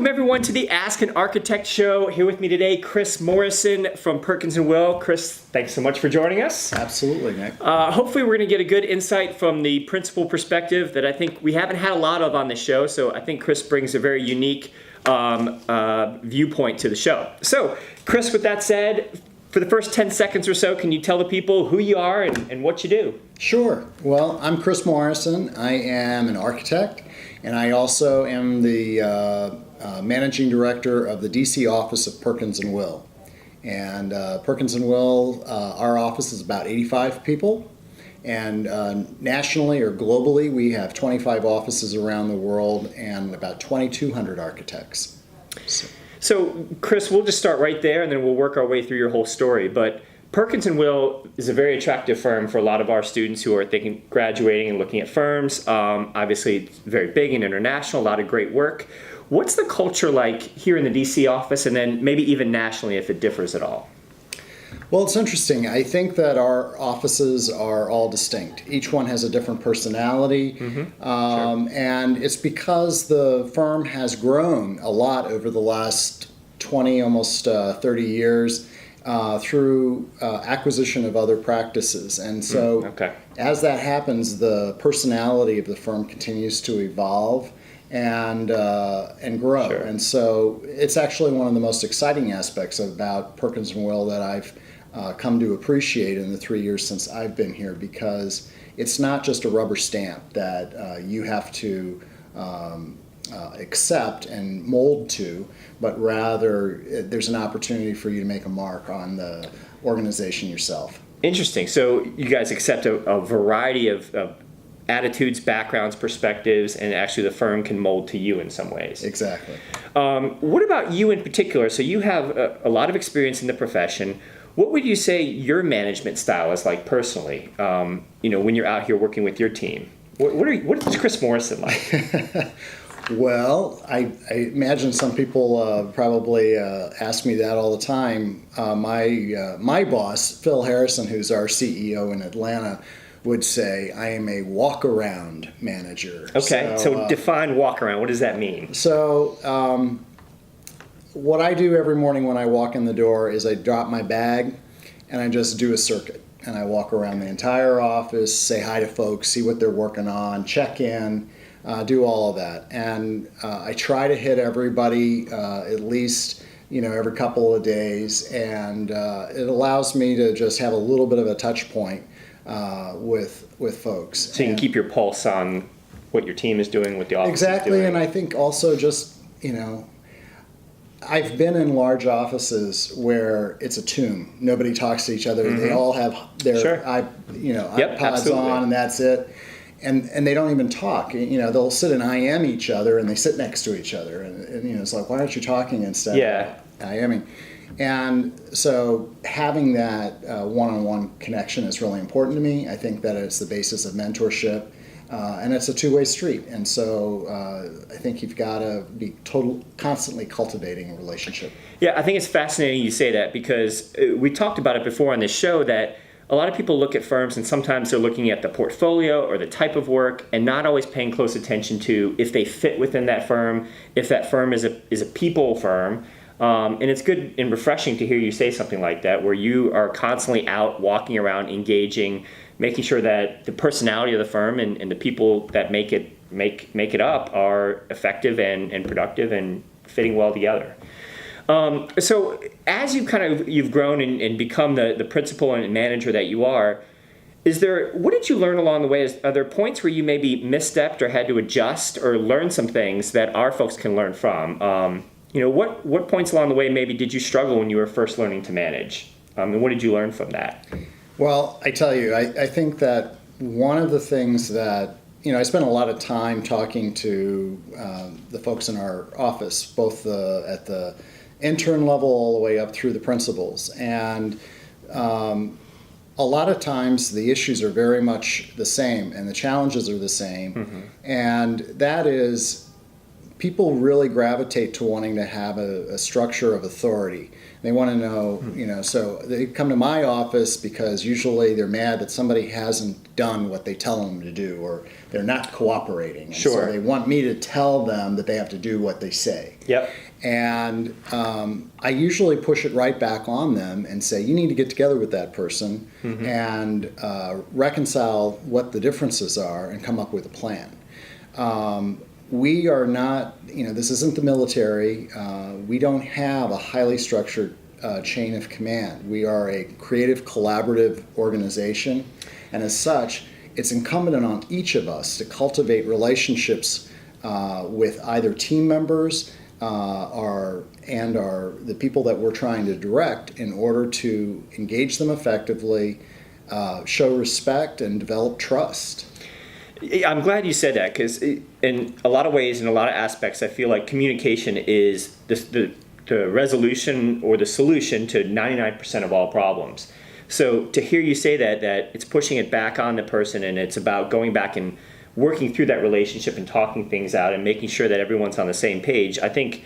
Welcome everyone to the Ask an Architect show. Here with me today, Chris Morrison from Perkins Will. Chris, thanks so much for joining us. Absolutely, Nick. Hopefully we're going to get a good insight from the principal perspective that I think we haven't had a lot of on the show. So I think Chris brings a very unique viewpoint to the show. So Chris, with that said, for the first 10 seconds or so, can you tell the people who you are and what you do? Sure. Well, I'm Chris Morrison. I am an architect, and I also am the managing director of the DC office of Perkins Will. And Perkins Will, our office is about 85 people. And nationally or globally, we have 25 offices around the world and about 2,200 architects. So, Chris, we'll just start right there, and then we'll work our way through your whole story. But Perkins Will is a very attractive firm for a lot of our students who are thinking, graduating and looking at firms. Obviously, it's very big and international, a lot of great work. What's the culture like here in the DC office, and then maybe even nationally if it differs at all? Well, it's interesting. I think that our offices are all distinct. Each one has a different personality, and it's because the firm has grown a lot over the last 20, almost 30 years through acquisition of other practices. And so as that happens, the personality of the firm continues to evolve and grow. Sure. And so it's actually one of the most exciting aspects about Perkins Will that I've come to appreciate in the 3 years since I've been here, because it's not just a rubber stamp that you have to accept and mold to, but rather there's an opportunity for you to make a mark on the organization yourself. Interesting. So you guys accept a variety of attitudes, backgrounds, perspectives, and actually the firm can mold to you in some ways. Exactly. What about you in particular? So you have a lot of experience in the profession. What would you say your management style is like personally, when you're out here working with your team? What is Chris Morrison like? Well, I imagine some people probably ask me that all the time. My boss, Phil Harrison, who's our CEO in Atlanta, would say I am a walk-around manager. Okay, so define walk-around. What does that mean? So what I do every morning when I walk in the door is I drop my bag and I just do a circuit. And I walk around the entire office, say hi to folks, see what they're working on, check in, do all of that. And I try to hit everybody at least every couple of days. And it allows me to just have a little bit of a touch point with folks. So you can keep your pulse on what your team is doing, what the office is doing. Exactly, and I think also just, I've been in large offices where it's a tomb. Nobody talks to each other. They all have their iPods on, and that's it. And they don't even talk. They'll sit and IM each other, and they sit next to each other. And it's like, why aren't you talking instead of IMing? And so having that one-on-one connection is really important to me. I think that it's the basis of mentorship. And it's a two-way street, and so I think you've got to be constantly cultivating a relationship. Yeah, I think it's fascinating you say that, because we talked about it before on this show that a lot of people look at firms and sometimes they're looking at the portfolio or the type of work and not always paying close attention to if they fit within that firm, if that firm is a people firm. And it's good and refreshing to hear you say something like that, where you are constantly out walking around, engaging, making sure that the personality of the firm and the people that make it up are effective and productive and fitting well together. So as you've grown and become the principal and manager that you are, what did you learn along the way? Are there points where you maybe misstepped or had to adjust or learn some things that our folks can learn from? What points along the way maybe did you struggle when you were first learning to manage? And what did you learn from that? Well, I tell you, I think that one of the things that, I spent a lot of time talking to the folks in our office, both at the intern level all the way up through the principals. And a lot of times the issues are very much the same and the challenges are the same. And that is people really gravitate to wanting to have a structure of authority. They want to know, so they come to my office because usually they're mad that somebody hasn't done what they tell them to do, or they're not cooperating. And Sure. so they want me to tell them that they have to do what they say. Yep. And I usually push it right back on them and say, you need to get together with that person and reconcile what the differences are and come up with a plan. We are not, this isn't the military. We don't have a highly structured chain of command. We are a creative, collaborative organization. And as such, it's incumbent on each of us to cultivate relationships with either team members the people that we're trying to direct in order to engage them effectively, show respect, and develop trust. I'm glad you said that, because in a lot of ways, in a lot of aspects, I feel like communication is the resolution or the solution to 99% of all problems. So to hear you say that it's pushing it back on the person, and it's about going back and working through that relationship and talking things out and making sure that everyone's on the same page, I think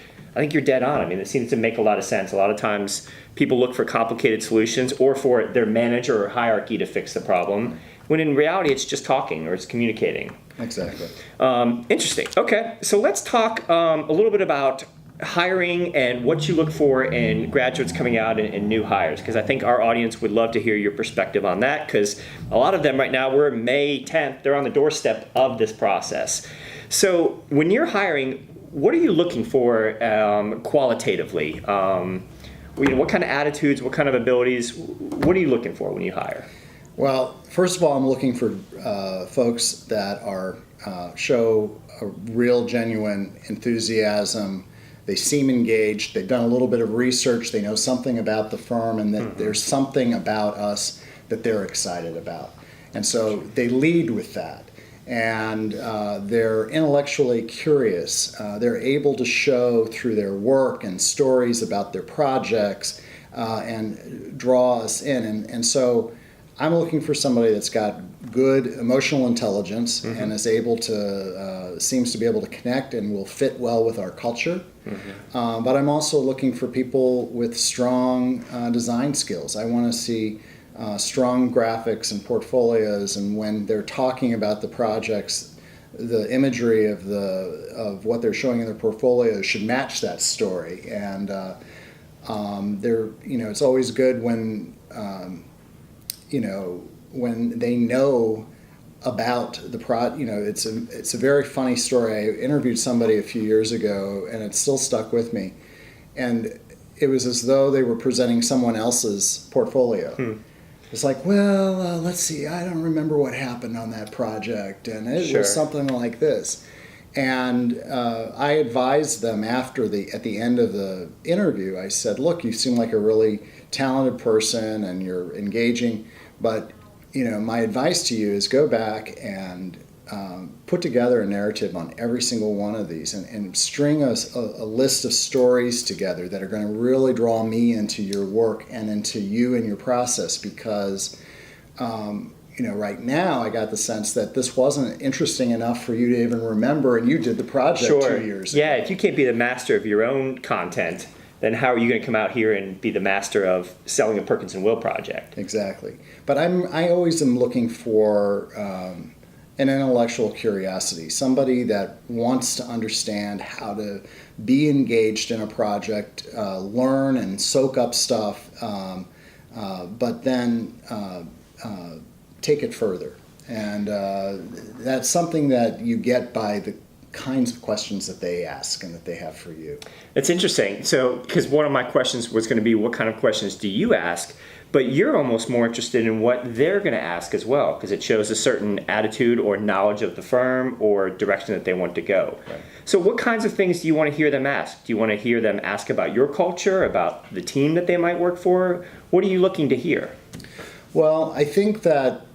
you're dead on. I mean, it seems to make a lot of sense. A lot of times people look for complicated solutions or for their manager or hierarchy to fix the problem, when in reality it's just talking or it's communicating. Exactly. Interesting. Okay, so let's talk a little bit about hiring and what you look for in graduates coming out and new hires, because I think our audience would love to hear your perspective on that, because a lot of them right now, we're May 10th, they're on the doorstep of this process. So when you're hiring, what are you looking for qualitatively? What kind of attitudes, what kind of abilities, what are you looking for when you hire? Well, first of all, I'm looking for folks that show a real, genuine enthusiasm. They seem engaged. They've done a little bit of research. They know something about the firm, and that there's something about us that they're excited about. And so they lead with that. And they're intellectually curious. They're able to show through their work and stories about their projects and draw us in. And so I'm looking for somebody that's got good emotional intelligence and is able to, seems to be able to connect and will fit well with our culture. But I'm also looking for people with strong design skills. I want to see strong graphics and portfolios, and when they're talking about the projects, the imagery of what they're showing in their portfolio should match that story. And it's always good when when they know about the it's a very funny story. I interviewed somebody a few years ago, and it still stuck with me. And it was as though they were presenting someone else's portfolio. It's like, well, let's see, I don't remember what happened on that project, and it was something like this. And I advised them at the end of the interview, I said, look, you seem like a really talented person and you're engaging, but my advice to you is go back and put together a narrative on every single one of these and string a list of stories together that are going to really draw me into your work and into you and your process, because right now I got the sense that this wasn't interesting enough for you to even remember, and you did the project 2 years ago. Yeah, if you can't be the master of your own content, then how are you going to come out here and be the master of selling a Perkins Will project? Exactly. But I always am looking for an intellectual curiosity, somebody that wants to understand how to be engaged in a project, learn and soak up stuff, but then take it further. And that's something that you get by the kinds of questions that they ask and that they have for you. It's interesting. So, because one of my questions was going to be, what kind of questions do you ask? But you're almost more interested in what they're going to ask as well, because it shows a certain attitude or knowledge of the firm or direction that they want to go. Right. So what kinds of things do you want to hear them ask? Do you want to hear them ask about your culture, about the team that they might work for? What are you looking to hear? Well, I think that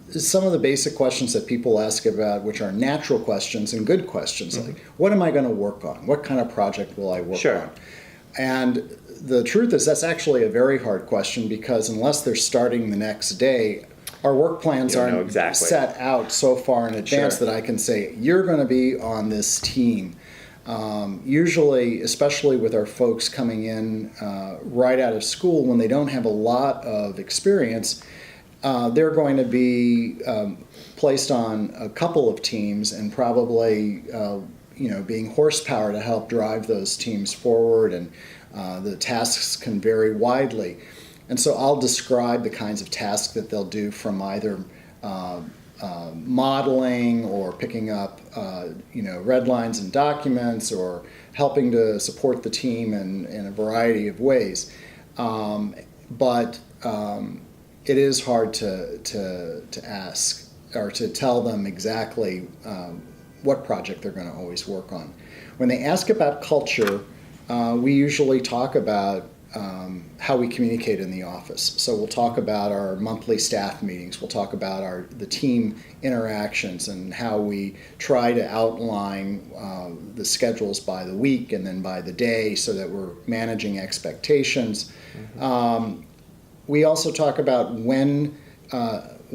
some of the basic questions that people ask about, which are natural questions and good questions, like, what am I going to work on? What kind of project will I work on? And the truth is that's actually a very hard question, because unless they're starting the next day, our work plans aren't set out so far in advance that I can say, you're going to be on this team. Usually, especially with our folks coming in right out of school, when they don't have a lot of experience, they're going to be placed on a couple of teams and probably being horsepower to help drive those teams forward, and the tasks can vary widely. And so I'll describe the kinds of tasks that they'll do, from either modeling or picking up red lines in documents, or helping to support the team in a variety of ways. But it is hard to ask or to tell them exactly what project they're going to always work on. When they ask about culture, we usually talk about how we communicate in the office. So we'll talk about our monthly staff meetings. We'll talk about the team interactions and how we try to outline the schedules by the week and then by the day, so that we're managing expectations. We also talk about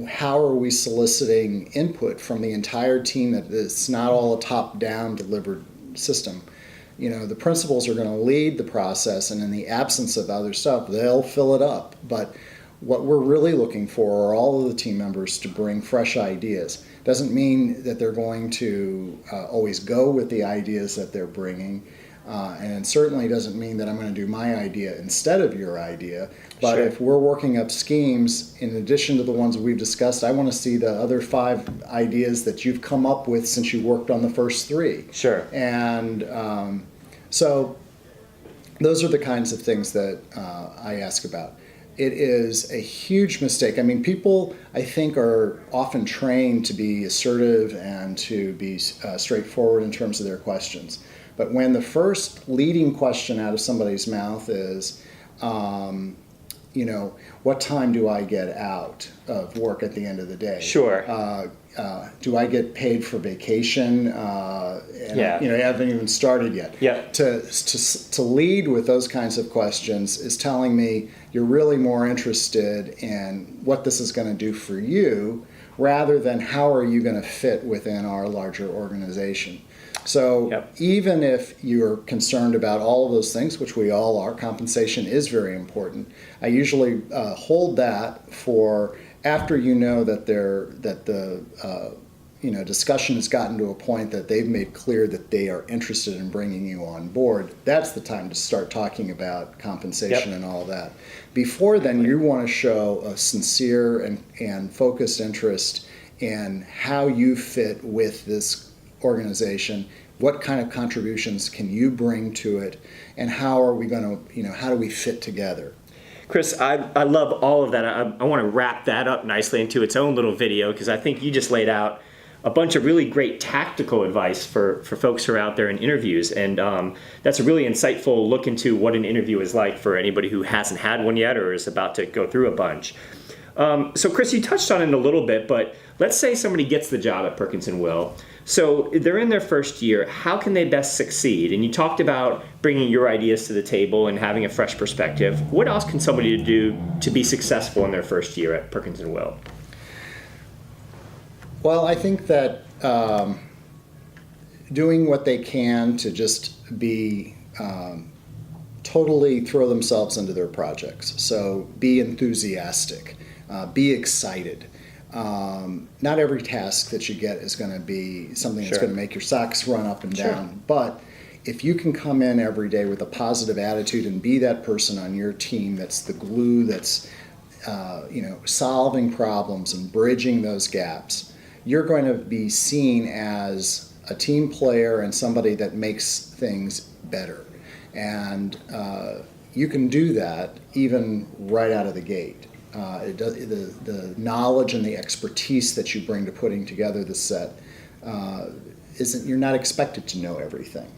how are we soliciting input from the entire team, that it's not all a top-down delivered system. The principals are going to lead the process, and in the absence of other stuff, they'll fill it up. But what we're really looking for are all of the team members to bring fresh ideas. Doesn't mean that they're going to always go with the ideas that they're bringing, and it certainly doesn't mean that I'm going to do my idea instead of your idea. But Sure. If we're working up schemes, in addition to the ones we've discussed, I want to see the other 5 ideas that you've come up with since you worked on the first 3. Sure. And so those are the kinds of things that I ask about. It is a huge mistake. I mean, people, I think, are often trained to be assertive and to be straightforward in terms of their questions. But when the first leading question out of somebody's mouth is, what time do I get out of work at the end of the day? Sure. Do I get paid for vacation? I haven't even started yet. Yeah. To lead with those kinds of questions is telling me you're really more interested in what this is going to do for you, rather than how are you going to fit within our larger organization. So even if you're concerned about all of those things, which we all are, compensation is very important. I usually hold that for after that the discussion has gotten to a point that they've made clear that they are interested in bringing you on board. That's the time to start talking about compensation and all that. Before then, you want to show a sincere and focused interest in how you fit with this organization, what kind of contributions can you bring to it, and how are we going to, how do we fit together? Chris, I love all of that. I want to wrap that up nicely into its own little video, because I think you just laid out a bunch of really great tactical advice for folks who are out there in interviews. And that's a really insightful look into what an interview is like for anybody who hasn't had one yet or is about to go through a bunch. So Chris, you touched on it a little bit, but let's say somebody gets the job at Perkins Will. So they're in their first year. How can they best succeed? And you talked about bringing your ideas to the table and having a fresh perspective. What else can somebody do to be successful in their first year at Perkins Will? Well, I think that doing what they can to just be totally throw themselves into their projects. So be enthusiastic, be excited. Not every task that you get is going to be something that's going to make your socks run up and down. But if you can come in every day with a positive attitude and be that person on your team that's the glue, that's solving problems and bridging those gaps, you're going to be seen as a team player and somebody that makes things better. And you can do that even right out of the gate. The knowledge and the expertise that you bring to putting together the set you're not expected to know everything.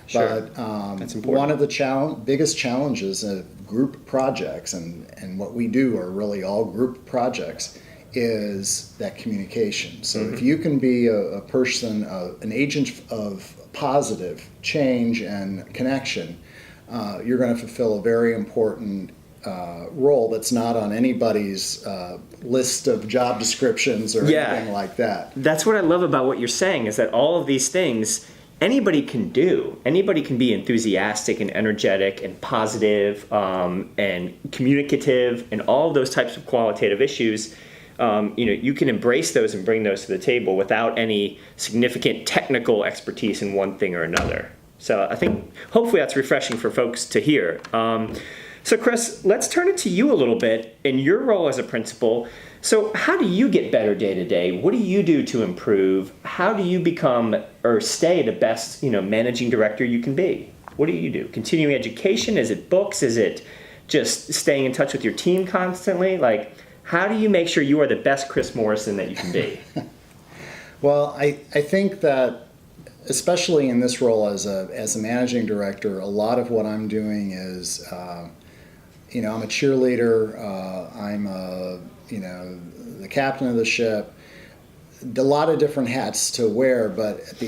Sure. But that's important. One of the biggest challenges of group projects, and what we do are really all group projects, is that communication. So if you can be a person, an agent of positive change and connection, you're going to fulfill a very important role that's not on anybody's list of job descriptions or anything like that. That's what I love about what you're saying, is that all of these things, anybody can do. Anybody can be enthusiastic and energetic and positive and communicative and all those types of qualitative issues. You can embrace those and bring those to the table without any significant technical expertise in one thing or another. So I think hopefully that's refreshing for folks to hear. So Chris, let's turn it to you a little bit in your role as a principal. So how do you get better day to day? What do you do to improve? How do you become or stay the best, managing director you can be? What do you do? Continuing education? Is it books? Is it just staying in touch with your team constantly? Like, how do you make sure you are the best Chris Morrison that you can be? Well, I think that especially in this role as a managing director, a lot of what I'm doing is, I'm a cheerleader. I'm the captain of the ship. A lot of different hats to wear, but at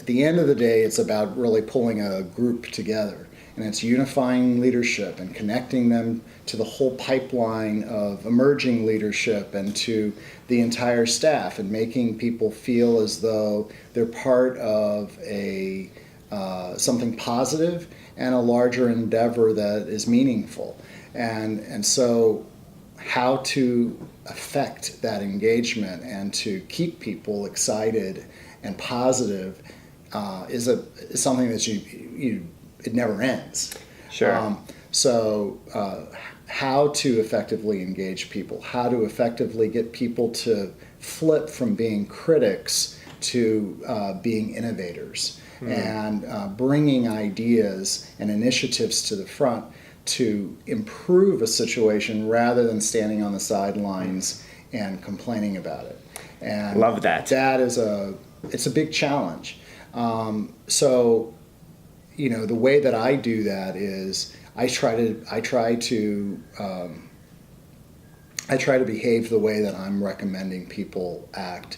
the end of the day, it's about really pulling a group together. And it's unifying leadership and connecting them to the whole pipeline of emerging leadership and to the entire staff, and making people feel as though they're part of something positive and a larger endeavor that is meaningful. And so how to affect that engagement and to keep people excited and positive is something that it never ends. Sure. How to effectively engage people, how to effectively get people to flip from being critics to being innovators, and bringing ideas and initiatives to the front to improve a situation rather than standing on the sidelines and complaining about it. And love that. That is it's a big challenge. The way that I do that is I try to behave the way that I'm recommending people act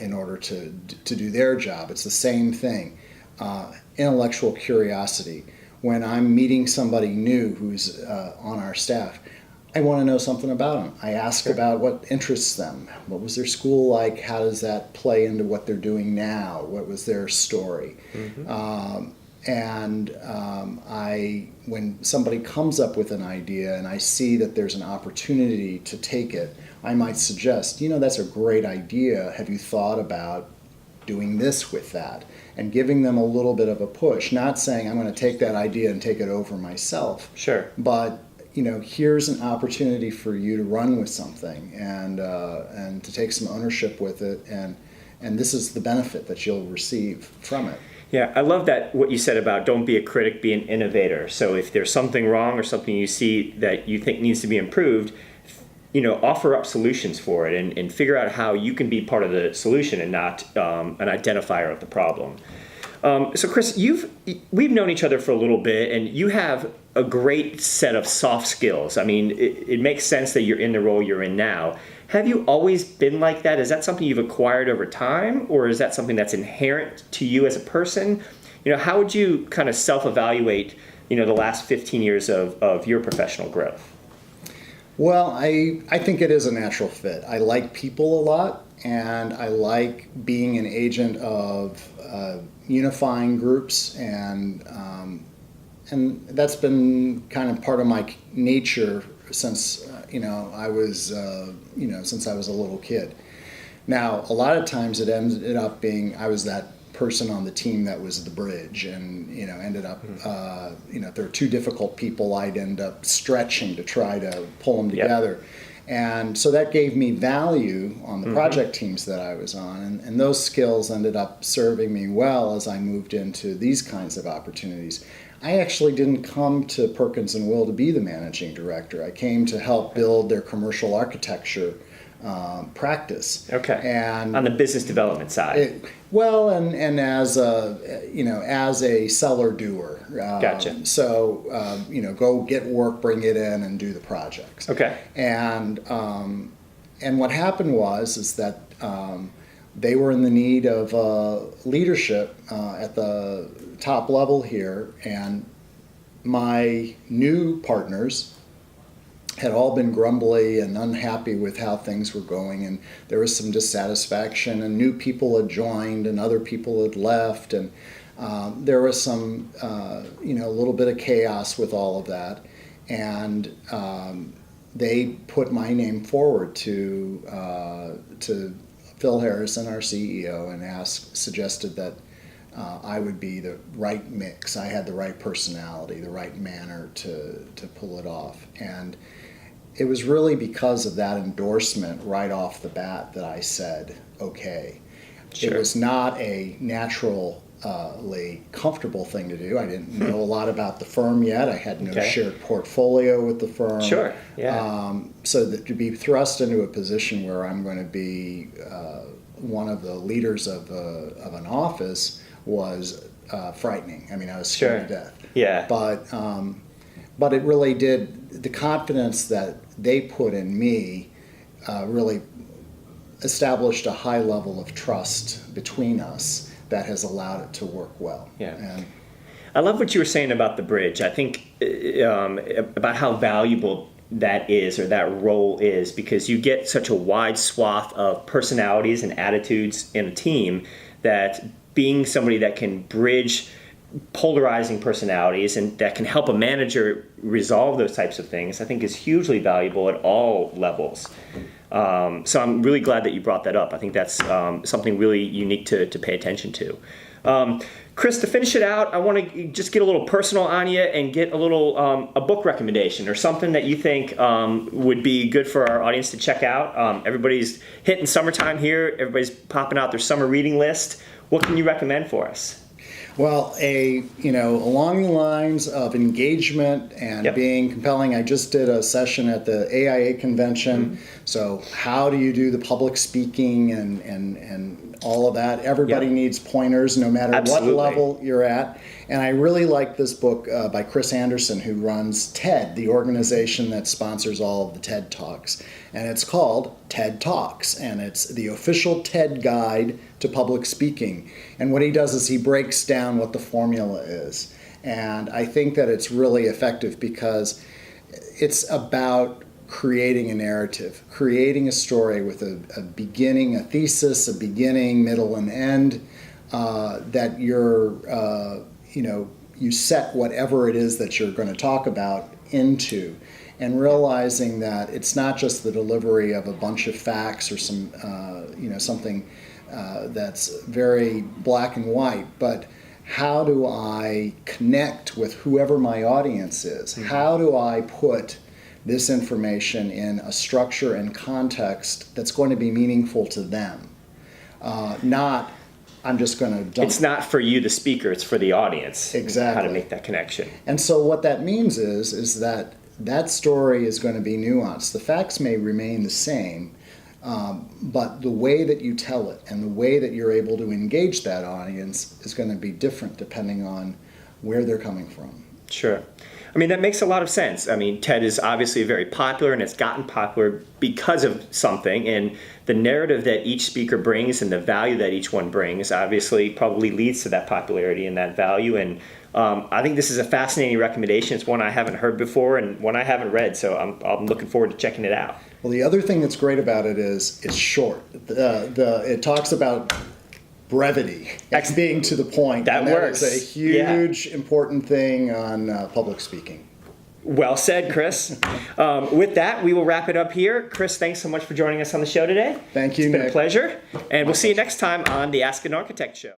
in order to do their job. It's the same thing. Intellectual curiosity. When I'm meeting somebody new who's on our staff, I want to know something about them. I ask about what interests them. What was their school like? How does that play into what they're doing now? What was their story? Mm-hmm. When somebody comes up with an idea and I see that there's an opportunity to take it, I might suggest, that's a great idea. Have you thought about doing this with that? And giving them a little bit of a push, not saying I'm going to take that idea and take it over myself. Sure. But here's an opportunity for you to run with something and to take some ownership with it, and this is the benefit that you'll receive from it. Yeah, I love that what you said about don't be a critic, be an innovator. So if there's something wrong or something you see that you think needs to be improved, offer up solutions for it and figure out how you can be part of the solution and not an identifier of the problem. So Chris, we've known each other for a little bit, and you have a great set of soft skills. I mean, it makes sense that you're in the role you're in now. Have you always been like that? Is that something you've acquired over time, or is that something that's inherent to you as a person? How would you kind of self-evaluate, the last 15 years of your professional growth? Well, I think it is a natural fit. I like people a lot, and I like being an agent of unifying groups, and that's been kind of part of my nature since I was since I was a little kid. Now, a lot of times it ended up being I was that person on the team that was the bridge, and ended up if there were two difficult people, I'd end up stretching to try to pull them together. Yep. And so that gave me value on the project teams that I was on, and those skills ended up serving me well as I moved into these kinds of opportunities. I actually didn't come to Perkins Will to be the managing director. I came to help build their commercial architecture practice. Okay. And on the business development side. And as a seller doer. Gotcha. So go get work, bring it in, and do the projects. Okay. And what happened is that they were in the need of leadership at the top level here, and my new partners had all been grumbly and unhappy with how things were going, and there was some dissatisfaction, and new people had joined and other people had left, and There was some, a little bit of chaos with all of that, and they put my name forward to Phil Harrison, our CEO, and suggested that I would be the right mix. I had the right personality, the right manner to pull it off. And it was really because of that endorsement right off the bat that I said, okay. Sure. It was not a naturally comfortable thing to do. I didn't know a lot about the firm yet. I had no shared portfolio with the firm. Sure, yeah. So that to be thrust into a position where I'm going to be one of the leaders of an office was frightening. I mean, I was scared to death. Yeah. But it really did, the confidence that they put in me really established a high level of trust between us that has allowed it to work well. Yeah. And I love what you were saying about the bridge. I think about how valuable that is, or that role is, because you get such a wide swath of personalities and attitudes in a team that being somebody that can bridge polarizing personalities and that can help a manager resolve those types of things, I think is hugely valuable at all levels. So I'm really glad that you brought that up. I think that's something really unique to pay attention to. Chris, to finish it out, I want to just get a little personal on you and get a little a book recommendation or something that you think would be good for our audience to check out. Everybody's hitting summertime here. Everybody's popping out their summer reading list. What can you recommend for us? Well, along the lines of engagement and being compelling, I just did a session at the AIA convention. Mm-hmm. So how do you do the public speaking and all of that? Everybody needs pointers no matter what level you're at. And I really like this book by Chris Anderson, who runs TED, the organization that sponsors all of the TED Talks. And it's called TED Talks, and it's the official TED guide to public speaking. And what he does is he breaks down what the formula is. And I think that it's really effective because it's about creating a narrative, creating a story with a beginning, a thesis, a beginning, middle, and end, that you set whatever it is that you're going to talk about into, and realizing that it's not just the delivery of a bunch of facts or some, something that's very black and white, but how do I connect with whoever my audience is? Mm-hmm. How do I put this information in a structure and context that's going to be meaningful to them? Not, I'm just going to dump. It's not for you, the speaker, it's for the audience. Exactly. How to make that connection. And so what that means is that story is going to be nuanced. The facts may remain the same, but the way that you tell it and the way that you're able to engage that audience is going to be different depending on where they're coming from. Sure. I mean, that makes a lot of sense. I mean, TED is obviously very popular, and it's gotten popular because of something, and the narrative that each speaker brings and the value that each one brings obviously probably leads to that popularity and that value. And I think this is a fascinating recommendation. It's one I haven't heard before and one I haven't read, so I'm looking forward to checking it out. Well, the other thing that's great about it is it's short. It talks about brevity, being to the point. That works. That is a huge, important thing on public speaking. Well said, Chris. With that, we will wrap it up here. Chris, thanks so much for joining us on the show today. Thank you, It's been Nick. a pleasure. And we'll see you next time on the Ask an Architect Show.